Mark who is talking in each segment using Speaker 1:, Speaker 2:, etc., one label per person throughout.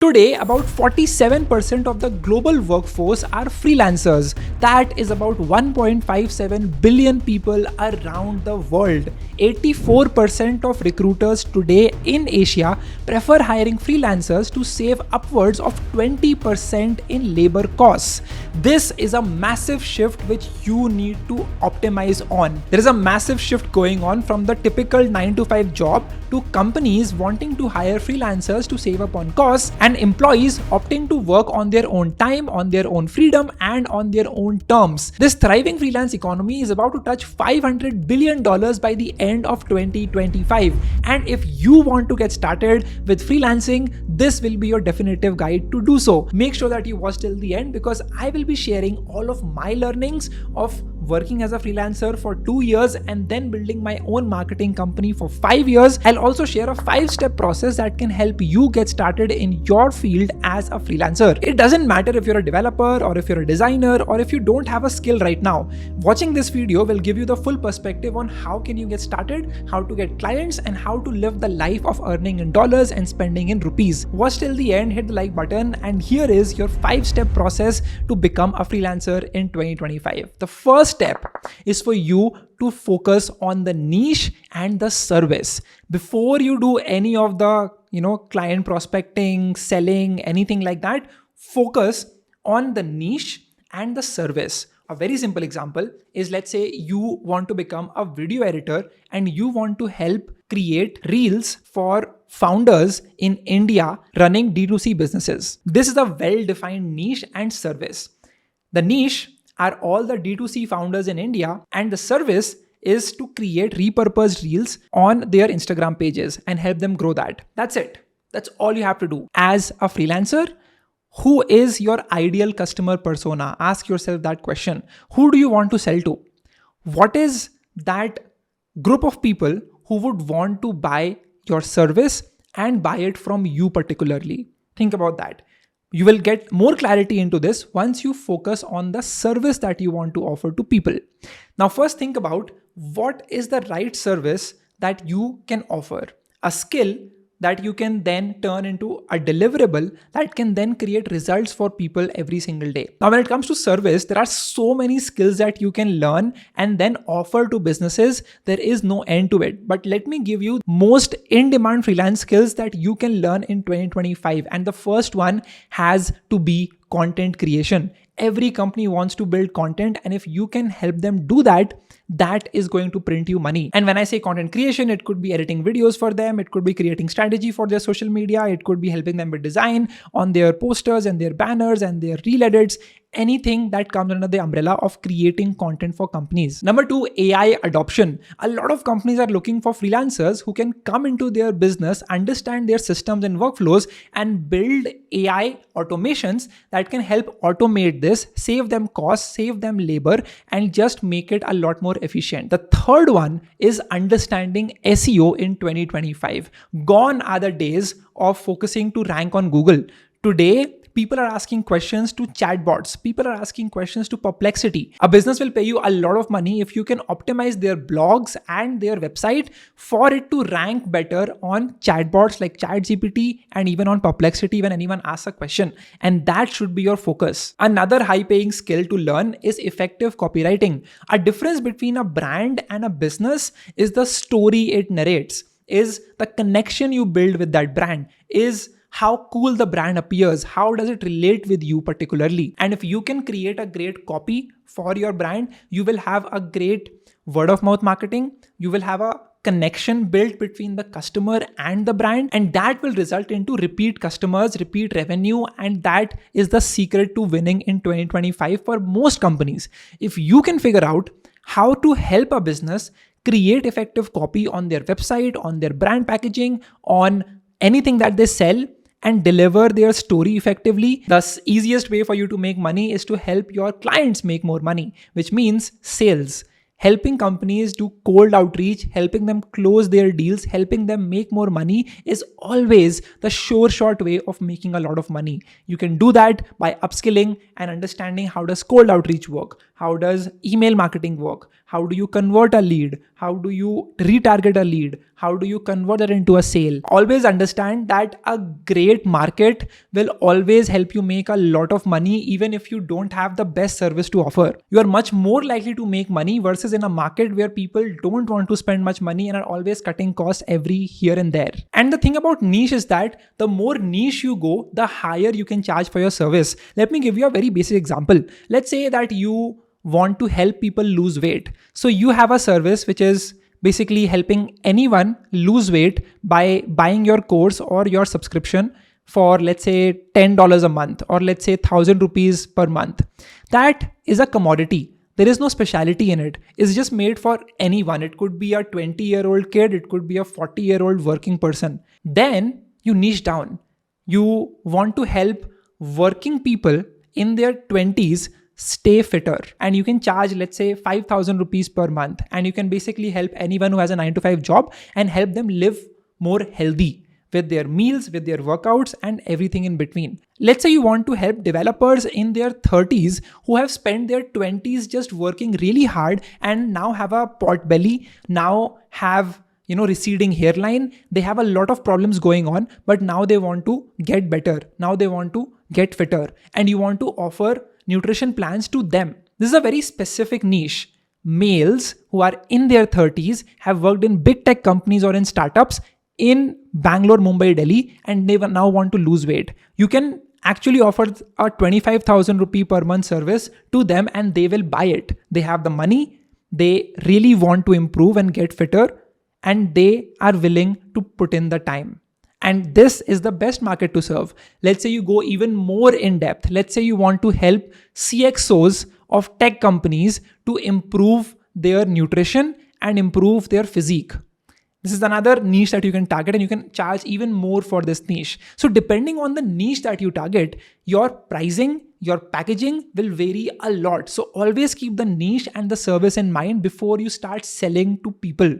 Speaker 1: Today, about 47% of the global workforce are freelancers. That is about 1.57 billion people around the world. 84% of recruiters today in Asia prefer hiring freelancers to save upwards of 20% in labor costs. This is a massive shift which you need to optimize on. There is a massive shift going on from the typical 9 to 5 job to companies wanting to hire freelancers to save up on costs and employees opting to work on their own time, on their own freedom, and on their own terms. This thriving freelance economy is about to touch $500 billion by the end of 2025. And if you want to get started with freelancing, this will be your definitive guide to do so. Make sure that you watch till the end because I will be sharing all of my learnings of working as a freelancer for 2 years and then building my own marketing company for 5 years. I'll also share a 5-step process that can help you get started in your field as a freelancer. It doesn't matter if you're a developer or if you're a designer or if you don't have a skill right now. Watching this video will give you the full perspective on how can you get started, how to get clients, and how to live the life of earning in dollars and spending in rupees. Watch till the end, hit the like button, and here is your 5-step process to become a freelancer in 2025. The first step is for you to focus on the niche and the service. Before you do any of the client prospecting, selling, anything like that, focus on the niche and the service. A very simple example is, let's say you want to become a video editor and you want to help create reels for founders in India running D2C businesses. This is a well-defined niche and service. The niche are all the D2C founders in India, and the service is to create repurposed reels on their Instagram pages and help them grow that. That's it. That's all you have to do. As a freelancer, who is your ideal customer persona? Ask yourself that question. Who do you want to sell to? What is that group of people who would want to buy your service and buy it from you particularly? Think about that. You will get more clarity into this once you focus on the service that you want to offer to people. Now, first think about what is the right service that you can offer. A skill that you can then turn into a deliverable that can then create results for people every single day. Now, when it comes to service, there are so many skills that you can learn and then offer to businesses. There is no end to it. But let me give you most in-demand freelance skills that you can learn in 2025. And the first one has to be content creation. Every company wants to build content, and if you can help them do that, that is going to print you money. And when I say content creation, it could be editing videos for them, it could be creating strategy for their social media, it could be helping them with design on their posters and their banners and their reel edits, anything that comes under the umbrella of creating content for companies. Number 2, AI adoption. A lot of companies are looking for freelancers who can come into their business, understand their systems and workflows, and build AI automations that can help automate this, save them costs, save them labor, and just make it a lot more efficient. The third one is understanding SEO in 2025. Gone are the days of focusing to rank on Google. Today, people are asking questions to chatbots. People are asking questions to Perplexity. A business will pay you a lot of money if you can optimize their blogs and their website for it to rank better on chatbots like ChatGPT and even on Perplexity when anyone asks a question. And that should be your focus. Another high-paying skill to learn is effective copywriting. A difference between a brand and a business is the story it narrates, is the connection you build with that brand, is how cool the brand appears, how does it relate with you particularly. And if you can create a great copy for your brand, you will have a great word of mouth marketing, you will have a connection built between the customer and the brand, and that will result into repeat customers, repeat revenue, and that is the secret to winning in 2025 for most companies. If you can figure out how to help a business create effective copy on their website, on their brand packaging, on anything that they sell, and deliver their story effectively, the easiest way for you to make money is to help your clients make more money, which means sales. Helping companies do cold outreach, helping them close their deals, helping them make more money is always the sure short way of making a lot of money. You can do that by upskilling and understanding how does cold outreach work, how does email marketing work, how do you convert a lead, How do you retarget a lead? How do you convert it into a sale? Always understand that a great market will always help you make a lot of money even if you don't have the best service to offer. You are much more likely to make money versus in a market where people don't want to spend much money and are always cutting costs every here and there. And the thing about niche is that the more niche you go, the higher you can charge for your service. Let me give you a very basic example. Let's say that you want to help people lose weight. So you have a service which is basically helping anyone lose weight by buying your course or your subscription for, let's say, $10 a month, or let's say 1,000 rupees per month. That is a commodity. There is no speciality in it. It's just made for anyone. It could be a 20-year-old kid. It could be a 40-year-old working person. Then you niche down. You want to help working people in their 20s stay fitter, and you can charge, let's say, 5,000 rupees per month, and you can basically help anyone who has a 9-to-5 job and help them live more healthy with their meals, with their workouts, and everything in between. Let's say you want to help developers in their 30s who have spent their 20s just working really hard and now have a pot belly, now have receding hairline. They have a lot of problems going on, but now they want to get better. Now they want to get fitter, and you want to offer nutrition plans to them. This is a very specific niche. Males who are in their 30s have worked in big tech companies or in startups in Bangalore, Mumbai, Delhi, and they now want to lose weight. You can actually offer a 25,000 rupee per month service to them and they will buy it. They have the money, they really want to improve and get fitter, and they are willing to put in the time. And this is the best market to serve. Let's say you go even more in depth. Let's say you want to help CXOs of tech companies to improve their nutrition and improve their physique. This is another niche that you can target, and you can charge even more for this niche. So depending on the niche that you target, your pricing, your packaging will vary a lot. So always keep the niche and the service in mind before you start selling to people.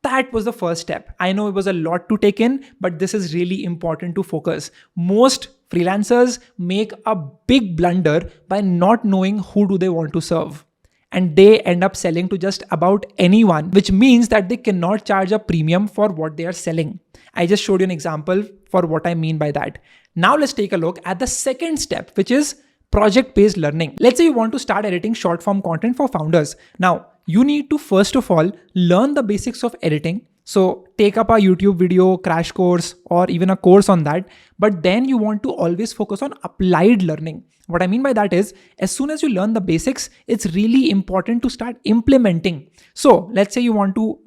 Speaker 1: That was the first step. I know it was a lot to take in, but this is really important to focus. Most freelancers make a big blunder by not knowing who do they want to serve. And they end up selling to just about anyone, which means that they cannot charge a premium for what they are selling. I just showed you an example for what I mean by that. Now let's take a look at the second step, which is project-based learning. Let's say you want to start editing short form content for founders. Now, you need to first of all learn the basics of editing. So take up a YouTube video crash course or even a course on that. But then you want to always focus on applied learning. What I mean by that is, as soon as you learn the basics, it's really important to start implementing. So let's say you want to,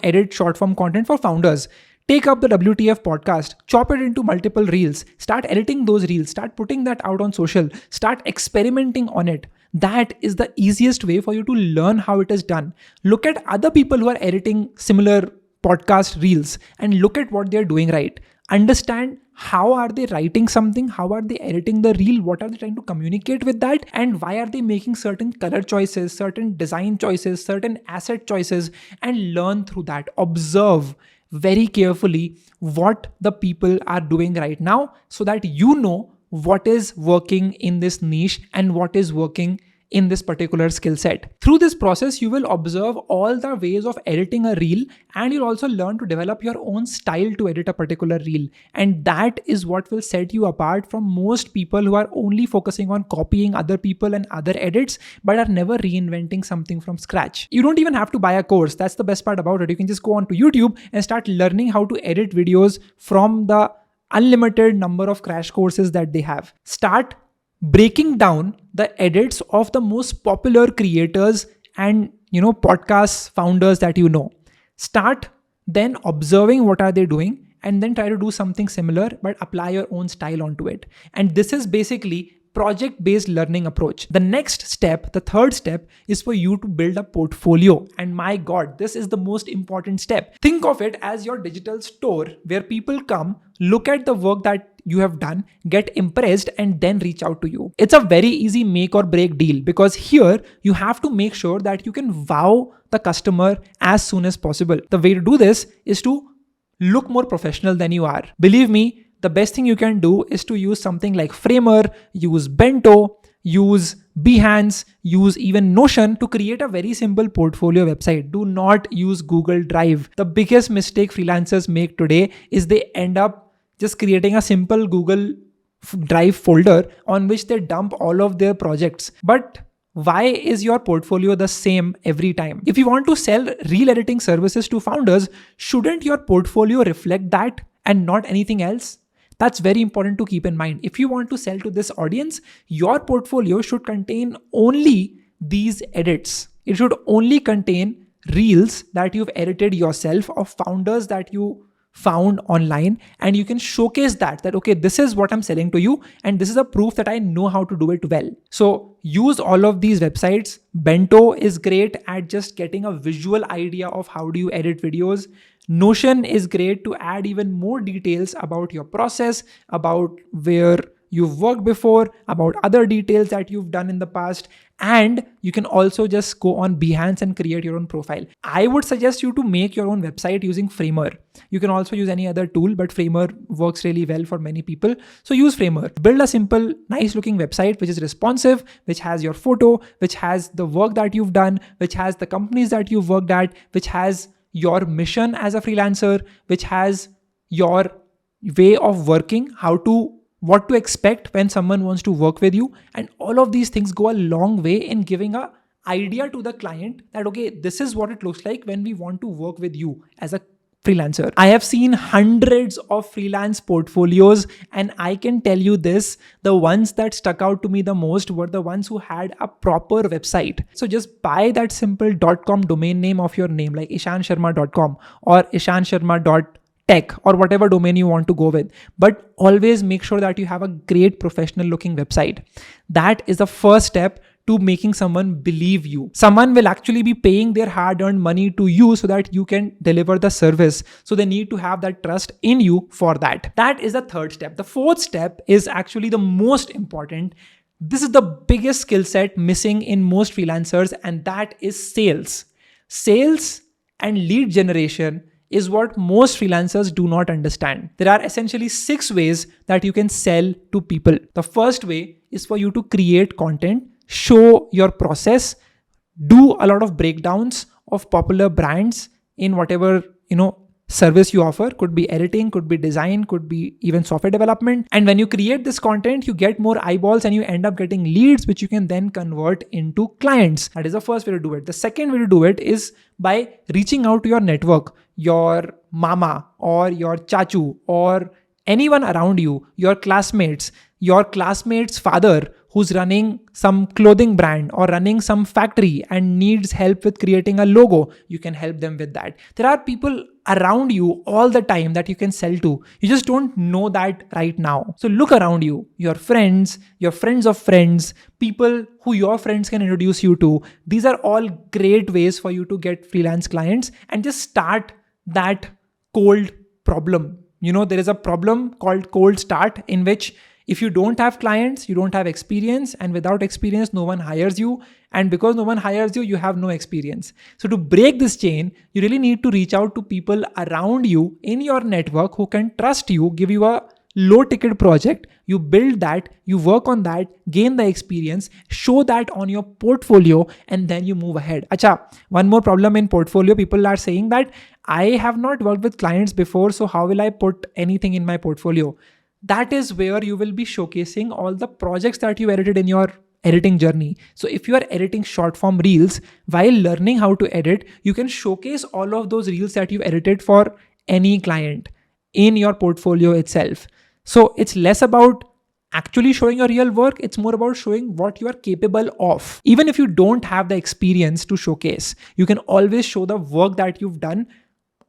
Speaker 1: edit short form content for founders. Take up the WTF podcast, chop it into multiple reels, start editing those reels, start putting that out on social, start experimenting on it. That is the easiest way for you to learn how it is done. Look at other people who are editing similar podcast reels and look at what they're doing right. Understand how are they writing something, how are they editing the reel, what are they trying to communicate with that, and why are they making certain color choices, certain design choices, certain asset choices, and learn through that. Observe very carefully what the people are doing right now so that you know what is working in this niche and what is working in this particular skill set. Through this process, you will observe all the ways of editing a reel, and you'll also learn to develop your own style to edit a particular reel. And that is what will set you apart from most people who are only focusing on copying other people and other edits, but are never reinventing something from scratch. You don't even have to buy a course. That's the best part about it. You can just go onto YouTube and start learning how to edit videos from the unlimited number of crash courses that they have. Start breaking down the edits of the most popular creators and podcast founders that you know. Start then observing what are they doing and then try to do something similar but apply your own style onto it. And this is basically project-based learning approach. The next step, the third step, is for you to build a portfolio. And my God, this is the most important step. Think of it as your digital store where people come, look at the work that you have done, get impressed, and then reach out to you. It's a very easy make or break deal because here you have to make sure that you can wow the customer as soon as possible. The way to do this is to look more professional than you are. Believe me, the best thing you can do is to use something like Framer, use Bento, use Behance, use even Notion to create a very simple portfolio website. Do not use Google Drive. The biggest mistake freelancers make today is they end up just creating a simple Google Drive folder on which they dump all of their projects. But why is your portfolio the same every time? If you want to sell reel editing services to founders, shouldn't your portfolio reflect that and not anything else? That's very important to keep in mind. If you want to sell to this audience, your portfolio should contain only these edits. It should only contain reels that you've edited yourself of founders that you found online, and you can showcase that okay, this is what I'm selling to you and this is a proof that I know how to do it well. So use all of these websites. Bento is great at just getting a visual idea of how do you edit videos. Notion is great to add even more details about your process, about where you've worked before, about other details that you've done in the past. And you can also just go on Behance and create your own profile. I would suggest you to make your own website using Framer. You can also use any other tool, but Framer works really well for many people. So use Framer. Build a simple, nice looking website which is responsive, which has your photo, which has the work that you've done, which has the companies that you've worked at, which has your mission as a freelancer, which has your way of working, what to expect when someone wants to work with you. And all of these things go a long way in giving an idea to the client that, okay, this is what it looks like when we want to work with you as a freelancer. I have seen hundreds of freelance portfolios, and I can tell you this, the ones that stuck out to me the most were the ones who had a proper website. So just buy that simple .com domain name of your name, like ishansharma.com or ishansharma.tech or whatever domain you want to go with. But always make sure that you have a great professional looking website. That is the first step to making someone believe you. Someone will actually be paying their hard-earned money to you so that you can deliver the service. So they need to have that trust in you for that. That is the third step. The fourth step is actually the most important. This is the biggest skill set missing in most freelancers, and that is sales. Sales and lead generation is what most freelancers do not understand. There are essentially 6 ways that you can sell to people. The first way is for you to create content, show your process, do a lot of breakdowns of popular brands in whatever, service you offer. Could be editing, could be design, could be even software development. And when you create this content, you get more eyeballs and you end up getting leads, which you can then convert into clients. That is the first way to do it. The second way to do it is by reaching out to your network, your mama or your chachu or anyone around you, your classmates father who's running some clothing brand or running some factory and needs help with creating a logo. You can help them with that. There are people around you all the time that you can sell to. You just don't know that right now. So look around you, your friends of friends, people who your friends can introduce you to. These are all great ways for you to get freelance clients, and just start that cold problem. There is a problem called cold start, in which if you don't have clients, you don't have experience, and without experience, no one hires you. And because no one hires you, you have no experience. So to break this chain, you really need to reach out to people around you in your network who can trust you, give you a low ticket project. You build that, you work on that, gain the experience, show that on your portfolio, and then you move ahead. Acha, one more problem in portfolio. People are saying that I have not worked with clients before, so how will I put anything in my portfolio? That is where you will be showcasing all the projects that you edited in your editing journey. So if you are editing short form reels, while learning how to edit, you can showcase all of those reels that you edited for any client in your portfolio itself. So it's less about actually showing your real work. It's more about showing what you are capable of. Even if you don't have the experience to showcase, you can always show the work that you've done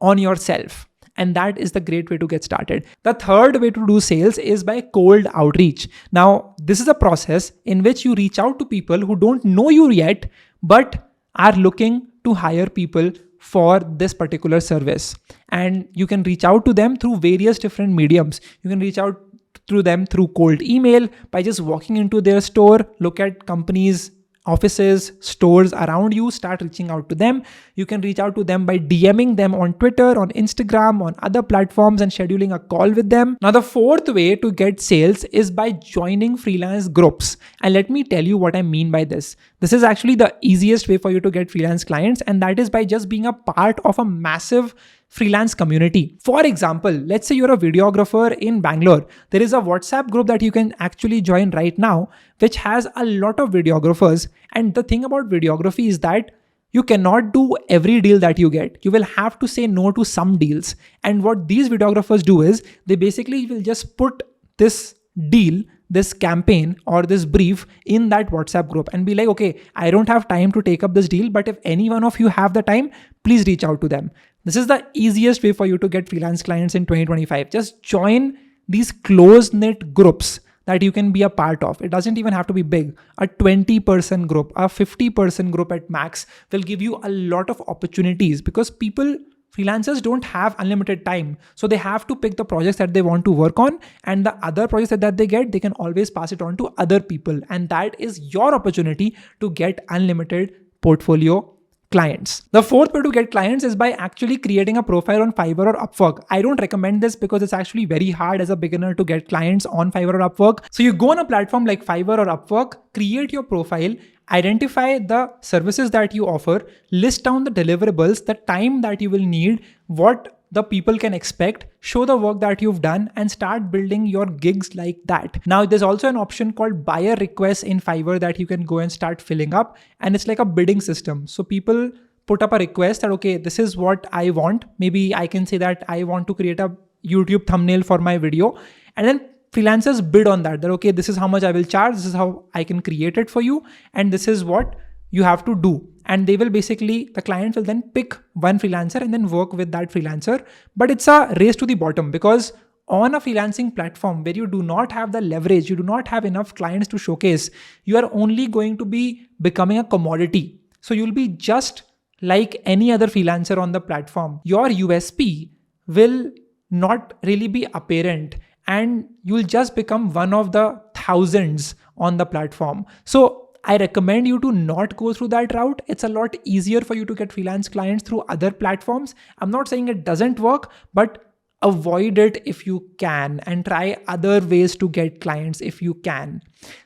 Speaker 1: on yourself. And that is the great way to get started. The third way to do sales is by cold outreach. Now, this is a process in which you reach out to people who don't know you yet, but are looking to hire people for this particular service. And you can reach out to them through various different mediums. You can reach out to them through cold email, by just walking into their store, look at companies' offices, stores around you, start reaching out to them. You can reach out to them by DMing them on Twitter, on Instagram, on other platforms, and scheduling a call with them. Now, the fourth way to get sales is by joining freelance groups. And let me tell you what I mean by this. This is actually the easiest way for you to get freelance clients, and that is by just being a part of a massive freelance community. For example, let's say you're a videographer in Bangalore. There is a WhatsApp group that you can actually join right now, which has a lot of videographers. And the thing about videography is that you cannot do every deal that you get. You will have to say no to some deals. And what these videographers do is they basically will just put this deal, this campaign or this brief in that WhatsApp group and be like, okay, I don't have time to take up this deal, but if any one of you have the time, please reach out to them. This is the easiest way for you to get freelance clients in 2025. Just join these close-knit groups that you can be a part of. It doesn't even have to be big. A 20-person group, a 50-person group at max will give you a lot of opportunities because freelancers don't have unlimited time. So they have to pick the projects that they want to work on, and the other projects that they get, they can always pass it on to other people. And that is your opportunity to get unlimited portfolio clients. The fourth way to get clients is by actually creating a profile on Fiverr or Upwork. I don't recommend this because it's actually very hard as a beginner to get clients on Fiverr or Upwork. So you go on a platform like Fiverr or Upwork, create your profile, identify the services that you offer, list down the deliverables, the time that you will need, what the people can expect, show the work that you've done, and start building your gigs like that. Now, there's also an option called buyer requests in Fiverr that you can go and start filling up. And it's like a bidding system. So people put up a request that, okay, this is what I want. Maybe I can say that I want to create a YouTube thumbnail for my video. And then freelancers bid on that. That, okay, this is how much I will charge. This is how I can create it for you. And this is what you have to do. And they will basically, the client will then pick one freelancer and then work with that freelancer. But it's a race to the bottom because on a freelancing platform where you do not have the leverage, you do not have enough clients to showcase, you are only going to be becoming a commodity. So you'll be just like any other freelancer on the platform. Your USP will not really be apparent and you'll just become one of the thousands on the platform. So I recommend you to not go through that route. It's a lot easier for you to get freelance clients through other platforms. I'm not saying it doesn't work, but avoid it if you can and try other ways to get clients if you can.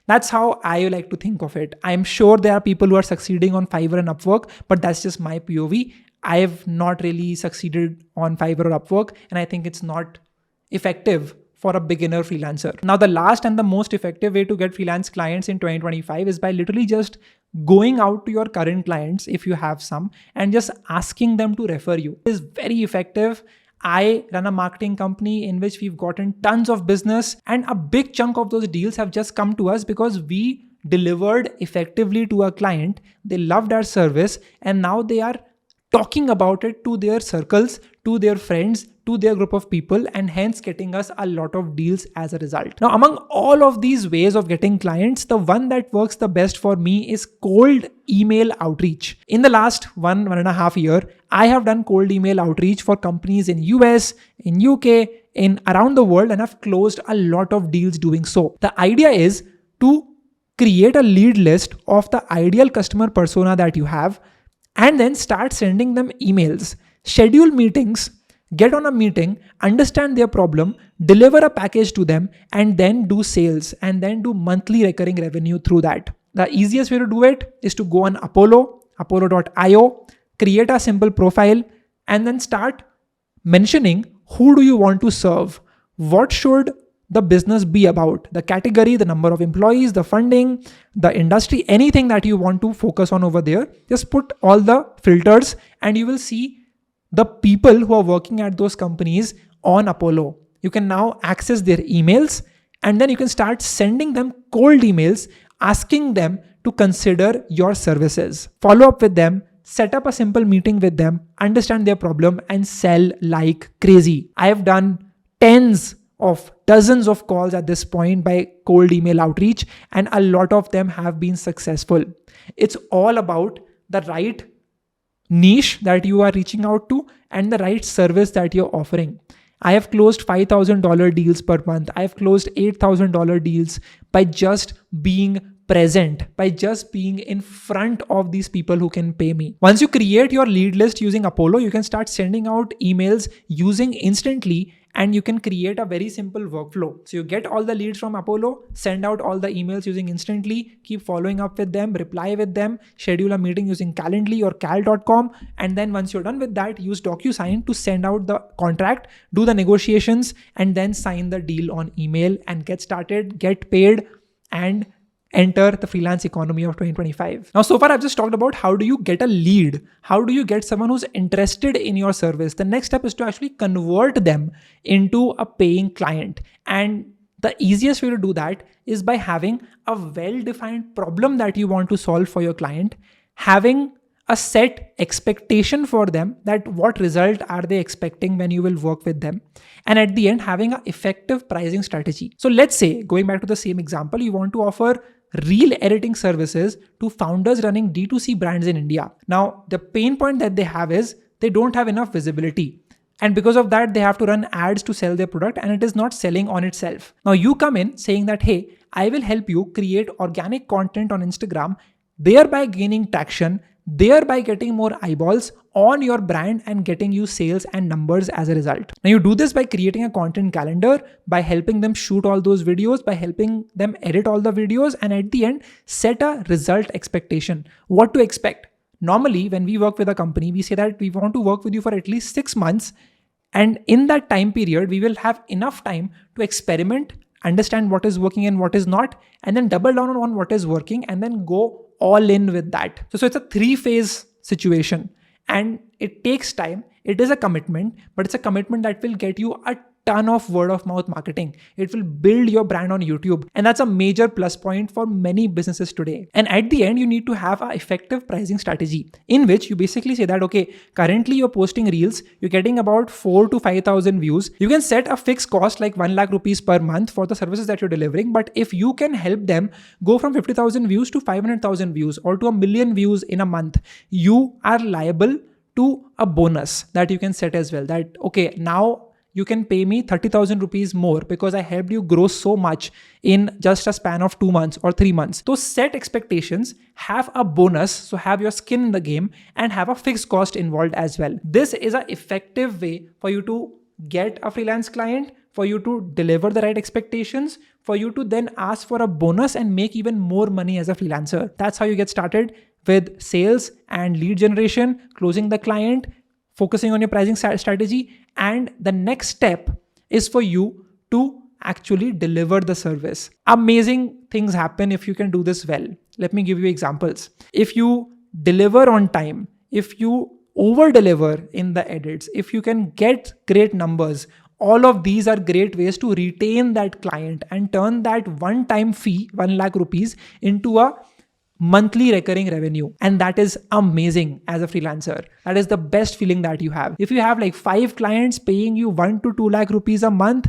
Speaker 1: That's how I like to think of it. I'm sure there are people who are succeeding on Fiverr and Upwork, but that's just my POV. I have not really succeeded on Fiverr or Upwork, and I think it's not effective for a beginner freelancer. Now, the last and the most effective way to get freelance clients in 2025 is by literally just going out to your current clients, if you have some, and just asking them to refer you. It is very effective. I run a marketing company in which we've gotten tons of business, and a big chunk of those deals have just come to us because we delivered effectively to a client. They loved our service, and now they are talking about it to their circles, to their friends, to their group of people, and hence getting us a lot of deals as a result. Now, among all of these ways of getting clients, the one that works the best for me is cold email outreach. In the last 1.5 years, I have done cold email outreach for companies in US, in UK, in around the world, and I've closed a lot of deals doing so. The idea is to create a lead list of the ideal customer persona that you have, and then start sending them emails, schedule meetings, get on a meeting, understand their problem, deliver a package to them, and then do sales and then do monthly recurring revenue through that. The easiest way to do it is to go on apollo.io, create a simple profile, and then start mentioning who do you want to serve, what should the business be about, the category, the number of employees, the funding, the industry, anything that you want to focus on over there. Just put all the filters and you will see the people who are working at those companies on Apollo. You can now access their emails and then you can start sending them cold emails, asking them to consider your services. Follow up with them, set up a simple meeting with them, understand their problem, and sell like crazy. I have done dozens of calls at this point by cold email outreach, and a lot of them have been successful. It's all about the right niche that you are reaching out to and the right service that you're offering. I have closed $5,000 deals per month. I have closed $8,000 deals by just being present by just being in front of these people who can pay me. Once you create your lead list using Apollo, you can start sending out emails using Instantly, and you can create a very simple workflow. So you get all the leads from Apollo, send out all the emails using Instantly, keep following up with them, reply with them, schedule a meeting using Calendly or cal.com. And then once you're done with that, use DocuSign to send out the contract, do the negotiations, and then sign the deal on email and get started, get paid, and enter the freelance economy of 2025. Now, so far I've just talked about how do you get a lead? How do you get someone who's interested in your service? The next step is to actually convert them into a paying client. And the easiest way to do that is by having a well-defined problem that you want to solve for your client, having a set expectation for them, that what result are they expecting when you will work with them, and at the end having an effective pricing strategy. So let's say, going back to the same example, you want to offer reel editing services to founders running D2C brands in India. Now, the pain point that they have is they don't have enough visibility. And because of that, they have to run ads to sell their product, and it is not selling on itself. Now you come in saying that, hey, I will help you create organic content on Instagram, thereby gaining traction, thereby getting more eyeballs on your brand and getting you sales and numbers as a result. Now you do this by creating a content calendar, by helping them shoot all those videos, by helping them edit all the videos, and at the end, set a result expectation. What to expect? Normally, when we work with a company, we say that we want to work with you for at least 6 months. And in that time period, we will have enough time to experiment, understand what is working and what is not, and then double down on what is working and then go all in with that. So it's a 3-phase situation, and it takes time. It is a commitment, but it's a commitment that will get you a ton of word of mouth marketing. It will build your brand on YouTube. And that's a major plus point for many businesses today. And at the end, you need to have an effective pricing strategy in which you basically say that, okay, currently you're posting reels, you're getting about 4,000 to 5,000 views. You can set a fixed cost like 1 lakh rupees per month for the services that you're delivering. But if you can help them go from 50,000 views to 500,000 views or to 1 million views in a month, you are liable to a bonus that you can set as well. That, okay, now you can pay me 30,000 rupees more because I helped you grow so much in just a span of 2 months or 3 months. So set expectations, have a bonus, so have your skin in the game, and have a fixed cost involved as well. This is an effective way for you to get a freelance client, for you to deliver the right expectations, for you to then ask for a bonus and make even more money as a freelancer. That's how you get started with sales and lead generation, closing the client, focusing on your pricing strategy. And the next step is for you to actually deliver the service. Amazing things happen if you can do this well. Let me give you examples. If you deliver on time, if you over deliver in the edits, if you can get great numbers, all of these are great ways to retain that client and turn that one-time fee, 1 lakh rupees, into a monthly recurring revenue. And that is amazing as a freelancer. That is the best feeling that you have. If you have like 5 clients paying you 1 to 2 lakh rupees a month,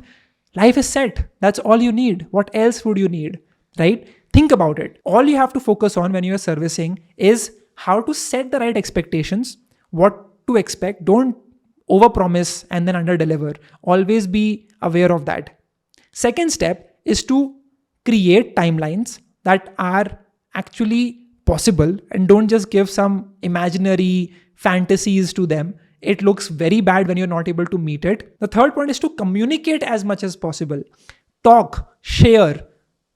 Speaker 1: life is set. That's all you need. What else would you need, right? Think about it. All you have to focus on when you are servicing is how to set the right expectations, what to expect. Don't overpromise and then underdeliver. Always be aware of that. Second step is to create timelines that are actually possible, and don't just give some imaginary fantasies to them. It looks very bad when you're not able to meet it. The third point is to communicate as much as possible. Talk, share,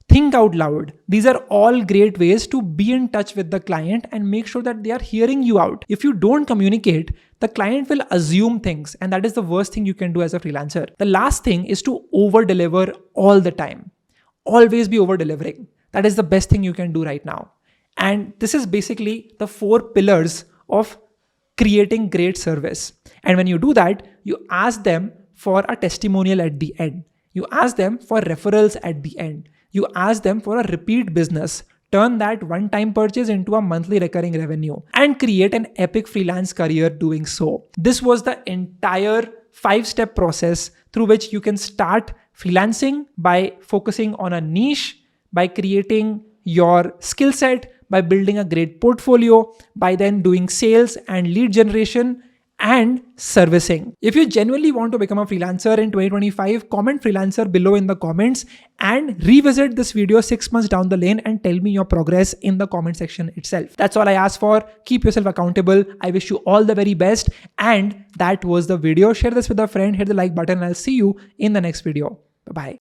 Speaker 1: think out loud. These are all great ways to be in touch with the client and make sure that they are hearing you out. If you don't communicate, the client will assume things, and that is the worst thing you can do as a freelancer. The last thing is to over deliver all the time. Always be over delivering. That is the best thing you can do right now. And this is basically the 4 pillars of creating great service. And when you do that, you ask them for a testimonial at the end. You ask them for referrals at the end. You ask them for a repeat business. Turn that one-time purchase into a monthly recurring revenue and create an epic freelance career doing so. This was the entire 5-step process through which you can start freelancing by focusing on a niche, by creating your skill set, by building a great portfolio, by then doing sales and lead generation, and servicing. If you genuinely want to become a freelancer in 2025, comment freelancer below in the comments and revisit this video 6 months down the lane and tell me your progress in the comment section itself. That's all I ask for. Keep yourself accountable. I wish you all the very best. And that was the video. Share this with a friend, hit the like button, and I'll see you in the next video. Bye-bye.